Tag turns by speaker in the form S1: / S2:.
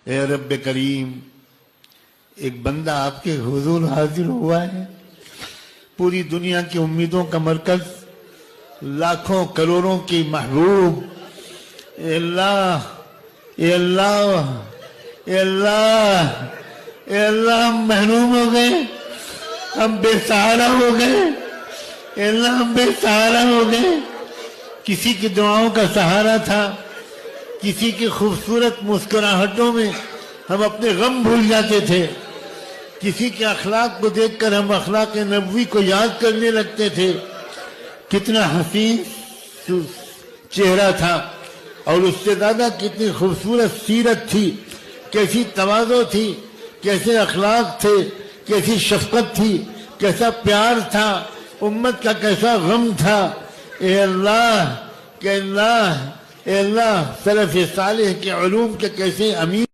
S1: اے رب کریم، ایک بندہ آپ کے حضور حاضر ہوا ہے، پوری دنیا کی امیدوں کا مرکز، لاکھوں کروڑوں کی محبوب، اے اللہ، اے اللہ، اے اللہ، اے اللہ، ہم محروم ہو گئے، ہم بے سہارا ہو گئے، اے اللہ ہم بے سہارا ہو گئے۔ کسی کی دعاؤں کا سہارا تھا، کسی کی خوبصورت مسکراہٹوں میں ہم اپنے غم بھول جاتے تھے، کسی کے اخلاق کو دیکھ کر ہم اخلاق نبوی کو یاد کرنے لگتے تھے۔ کتنا حسین چہرہ تھا، اور اس سے زیادہ کتنی خوبصورت سیرت تھی، کیسی تواضع تھی، کیسے اخلاق تھے، کیسی شفقت تھی، کیسا پیار تھا، امت کا کیسا غم تھا۔ اے اللہ، کہ اللہ، اے اللہ، سلف صالح کے علوم کے کیسے امیر